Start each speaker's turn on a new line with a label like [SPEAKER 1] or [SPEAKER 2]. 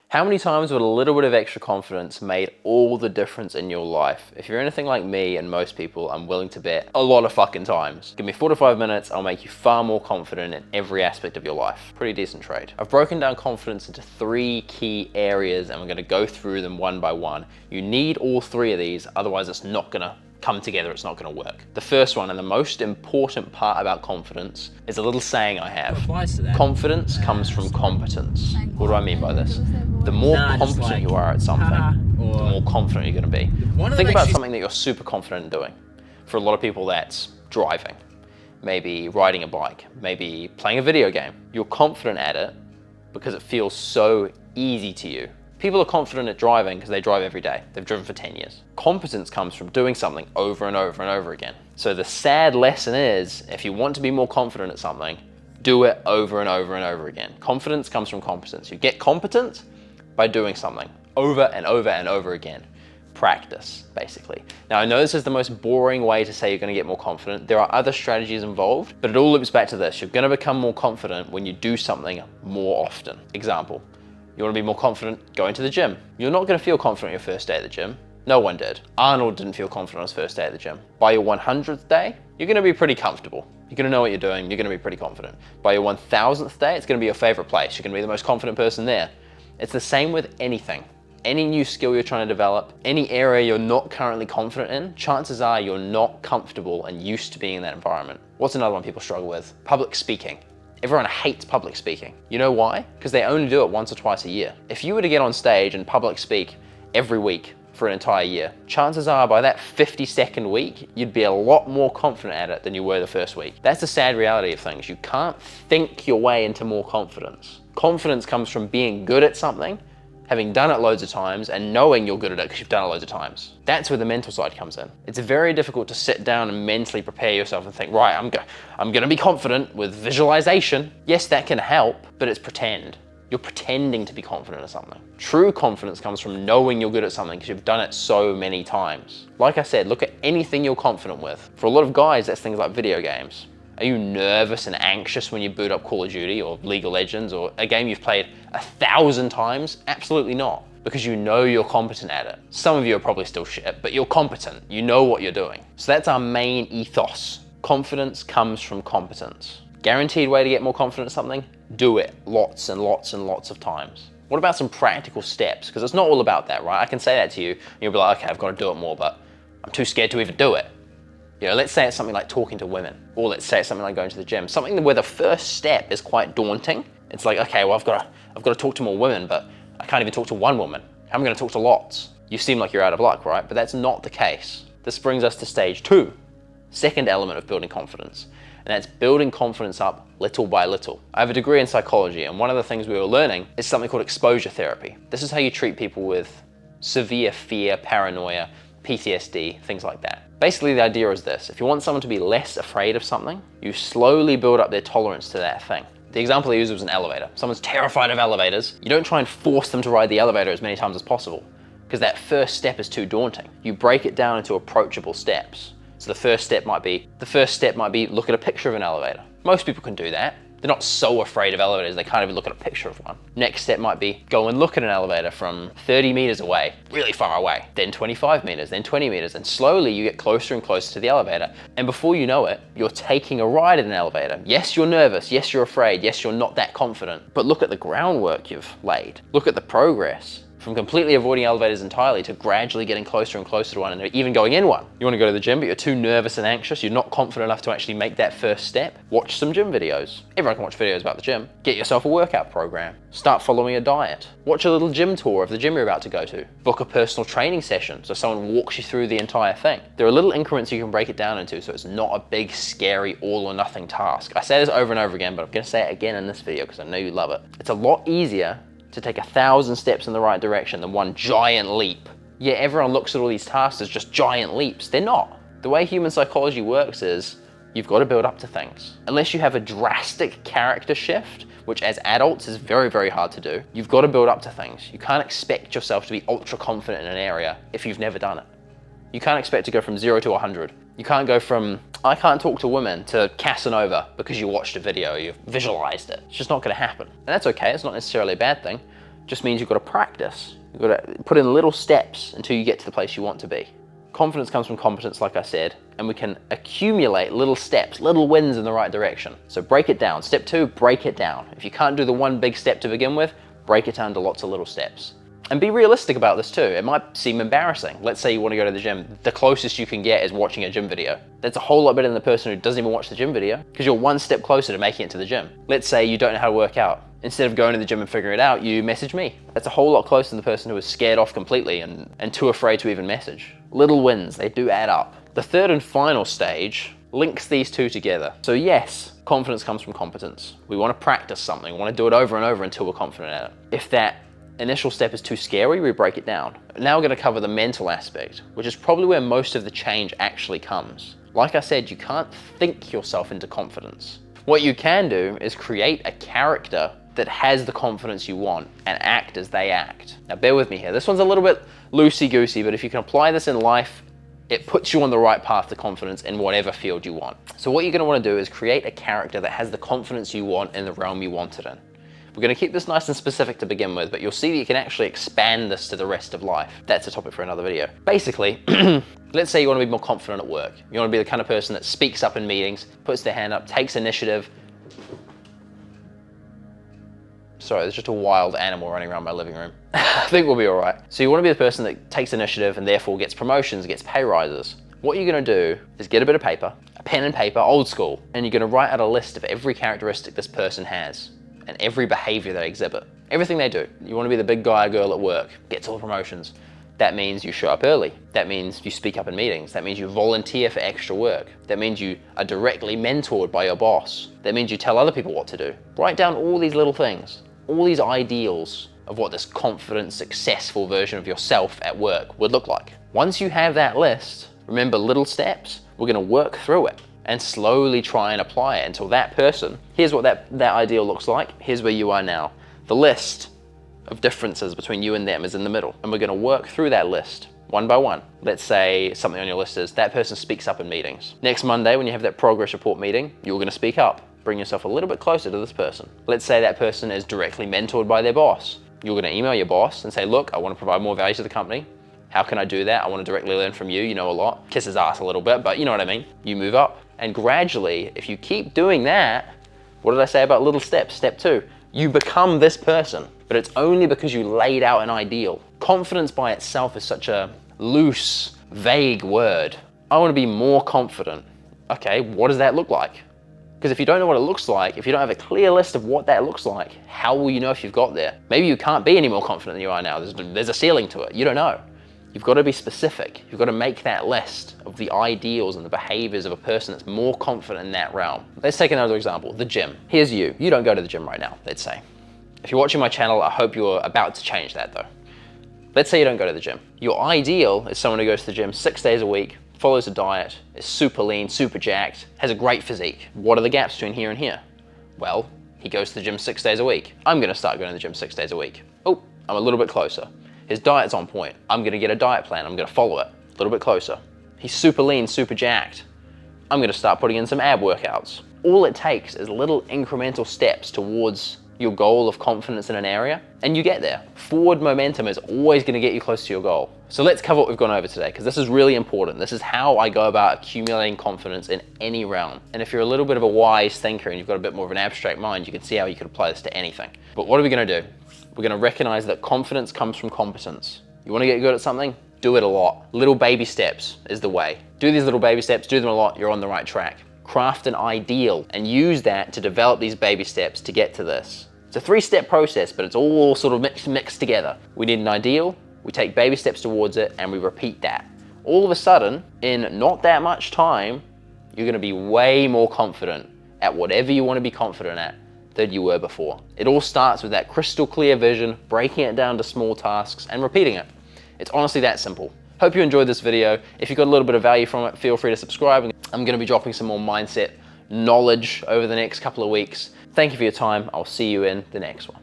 [SPEAKER 1] How many times would a little bit of extra confidence made all the difference in your life? If you're anything like me and most people, I'm willing to bet a lot of fucking times. Give me 4 to 5 minutes, I'll make you far more confident in every aspect of your life. Pretty decent trade. I've broken down confidence into 3 key areas and we're gonna go through them one by one. You need all 3 of these, otherwise it's not gonna come together, it's not gonna work. The first one and the most important part about confidence is a little saying I have. Confidence comes from competence. What do I mean by this? The more confident you are at something, the more confident you're gonna be. Think about something that you're super confident in doing. For a lot of people that's driving, maybe riding a bike, maybe playing a video game. You're confident at it because it feels so easy to you. People are confident at driving because they drive every day. They've driven for 10 years. Competence comes from doing something over and over and over again. So the sad lesson is, if you want to be more confident at something, do it over and over and over again. Confidence comes from competence. You get competent by doing something over and over and over again. Practice, basically. Now, I know this is the most boring way to say you're gonna get more confident. There are other strategies involved, but it all loops back to this. You're gonna become more confident when you do something more often. Example. You want to be more confident going to the gym. You're not going to feel confident your first day at the gym. No one did. Arnold didn't feel confident on his first day at the gym. By your 100th day, you're going to be pretty comfortable. You're going to know what you're doing. You're going to be pretty confident. By your 1000th day, it's going to be your favorite place. You're going to be the most confident person there. It's the same with anything. Any new skill you're trying to develop, any area you're not currently confident in, chances are you're not comfortable and used to being in that environment. What's another one people struggle with? Public speaking. Everyone hates public speaking. You know why? Because they only do it once or twice a year. If you were to get on stage and public speak every week for an entire year, chances are by that 52nd week, you'd be a lot more confident at it than you were the first week. That's the sad reality of things. You can't think your way into more confidence. Confidence comes from being good at something, having done it loads of times and knowing you're good at it because you've done it loads of times. That's where the mental side comes in. It's very difficult to sit down and mentally prepare yourself and think, right, I'm gonna be confident with visualization. Yes, that can help, but it's pretend. You're pretending to be confident at something. True confidence comes from knowing you're good at something because you've done it so many times. Like I said, look at anything you're confident with. For a lot of guys, that's things like video games. Are you nervous and anxious when you boot up Call of Duty or League of Legends or a game you've played 1,000 times? Absolutely not, because you know you're competent at it. Some of you are probably still shit, but you're competent. You know what you're doing. So that's our main ethos. Confidence comes from competence. Guaranteed way to get more confident at something? Do it lots and lots and lots of times. What about some practical steps? Because it's not all about that, right? I can say that to you and you'll be like, okay, I've got to do it more, but I'm too scared to even do it. You know, let's say it's something like talking to women, or let's say it's something like going to the gym. Something where the first step is quite daunting. It's like, okay, well, I've got to talk to more women, but I can't even talk to one woman. How am I going to talk to lots? You seem like you're out of luck, right? But that's not the case. This brings us to stage 2, second element of building confidence, and that's building confidence up little by little. I have a degree in psychology, and one of the things we were learning is something called exposure therapy. This is how you treat people with severe fear, paranoia, PTSD, things like that. Basically, the idea is this. If you want someone to be less afraid of something, you slowly build up their tolerance to that thing. The example I used was an elevator. Someone's terrified of elevators. You don't try and force them to ride the elevator as many times as possible, because that first step is too daunting. You break it down into approachable steps. So the first step might be look at a picture of an elevator. Most people can do that. They're not so afraid of elevators, they can't even look at a picture of one. Next step might be go and look at an elevator from 30 meters away, really far away, then 25 meters, then 20 meters, and slowly you get closer and closer to the elevator. And before you know it, you're taking a ride in an elevator. Yes, you're nervous, yes, you're afraid, yes, you're not that confident, but look at the groundwork you've laid. Look at the progress. From completely avoiding elevators entirely to gradually getting closer and closer to one and even going in one. You want to go to the gym, but you're too nervous and anxious. You're not confident enough to actually make that first step. Watch some gym videos. Everyone can watch videos about the gym. Get yourself a workout program. Start following a diet. Watch a little gym tour of the gym you're about to go to. Book a personal training session so someone walks you through the entire thing. There are little increments you can break it down into so it's not a big, scary, all or nothing task. I say this over and over again, but I'm going to say it again in this video because I know you love it. It's a lot easier to take 1,000 steps in the right direction than one giant leap. Yeah, everyone looks at all these tasks as just giant leaps. They're not. The way human psychology works is you've got to build up to things. Unless you have a drastic character shift, which as adults is very, very hard to do, you've got to build up to things. You can't expect yourself to be ultra confident in an area if you've never done it. You can't expect to go from 0 to 100. You can't go from, I can't talk to women, to Casanova because you watched a video, you've visualized it. It's just not gonna happen. And that's okay, it's not necessarily a bad thing. just means you've got to practice. You've got to put in little steps until you get to the place you want to be. Confidence comes from competence, like I said, and we can accumulate little steps, little wins in the right direction. So break it down. Step 2, break it down. If you can't do the one big step to begin with, break it down to lots of little steps. And be realistic about this too. It might seem embarrassing. Let's say you want to go to the gym. The closest you can get is watching a gym video. That's a whole lot better than the person who doesn't even watch the gym video, because you're one step closer to making it to the gym. Let's say you don't know how to work out. Instead of going to the gym and figuring it out, you message me. That's a whole lot closer than the person who is scared off completely and too afraid to even message. Little wins, they do add up. The third and final stage links these two together. So yes, confidence comes from competence. We want to practice something. We want to do it over and over until we're confident at it. If that initial step is too scary, we break it down. Now we're going to cover the mental aspect, which is probably where most of the change actually comes. Like I said, you can't think yourself into confidence. What you can do is create a character that has the confidence you want and act as they act. Now bear with me here. This one's a little bit loosey-goosey, but if you can apply this in life, it puts you on the right path to confidence in whatever field you want. So what you're going to want to do is create a character that has the confidence you want in the realm you want it in. We're going to keep this nice and specific to begin with, but you'll see that you can actually expand this to the rest of life. That's a topic for another video. Basically, let's say you want to be more confident at work. You want to be the kind of person that speaks up in meetings, puts their hand up, takes initiative. Sorry, there's just a wild animal running around my living room. I think we'll be all right. So you want to be the person that takes initiative and therefore gets promotions, gets pay rises. What you're going to do is get a bit of paper, a pen and paper, old school, and you're going to write out a list of every characteristic this person has and every behavior they exhibit. Everything they do. You want to be the big guy or girl at work, gets all the promotions. That means you show up early. That means you speak up in meetings. That means you volunteer for extra work. That means you are directly mentored by your boss. That means you tell other people what to do. Write down all these little things, all these ideals of what this confident, successful version of yourself at work would look like. Once you have that list, remember little steps, we're going to work through it and slowly try and apply it until that person, here's what that ideal looks like, here's where you are now. The list of differences between you and them is in the middle, and we're going to work through that list one by one. Let's say something on your list is that person speaks up in meetings. Next Monday, when you have that progress report meeting, you're going to speak up. Bring yourself a little bit closer to this person. Let's say that person is directly mentored by their boss. You're going to email your boss and say, look, I want to provide more value to the company. How can I do that? I want to directly learn from you. You know a lot. Kiss his ass a little bit, but you know what I mean. You move up. And gradually, if you keep doing that, what did I say about little steps? Step 2, you become this person, but it's only because you laid out an ideal. Confidence by itself is such a loose, vague word. I want to be more confident. Okay, what does that look like? Because if you don't know what it looks like, if you don't have a clear list of what that looks like, how will you know if you've got there? Maybe you can't be any more confident than you are now. There's a ceiling to it. You don't know. You've got to be specific. You've got to make that list of the ideals and the behaviors of a person that's more confident in that realm. Let's take another example, the gym. Here's you. You don't go to the gym right now, let's say. If you're watching my channel, I hope you're about to change that though. Let's say you don't go to the gym. Your ideal is someone who goes to the gym 6 days a week, follows a diet, is super lean, super jacked, has a great physique. What are the gaps between here and here? Well, he goes to the gym 6 days a week. I'm gonna start going to the gym 6 days a week. Oh, I'm a little bit closer. His diet's on point. I'm gonna get a diet plan. I'm gonna follow it a little bit closer. He's super lean, super jacked. I'm gonna start putting in some ab workouts. All it takes is little incremental steps towards your goal of confidence in an area, and you get there. Forward momentum is always gonna get you close to your goal. So let's cover what we've gone over today, because this is really important. This is how I go about accumulating confidence in any realm. And if you're a little bit of a wise thinker and you've got a bit more of an abstract mind, you can see how you could apply this to anything. But what are we gonna do? We're gonna recognize that confidence comes from competence. You wanna get good at something? Do it a lot. Little baby steps is the way. Do these little baby steps, do them a lot, you're on the right track. Craft an ideal and use that to develop these baby steps to get to this. It's a 3-step process, but it's all sort of mixed together. We need an ideal, we take baby steps towards it, and we repeat that. All of a sudden, in not that much time, you're gonna be way more confident at whatever you wanna be confident at than you were before. It all starts with that crystal clear vision, breaking it down to small tasks and repeating it. It's honestly that simple. Hope you enjoyed this video. If you got a little bit of value from it, feel free to subscribe. I'm gonna be dropping some more mindset knowledge over the next couple of weeks. Thank you for your time. I'll see you in the next one.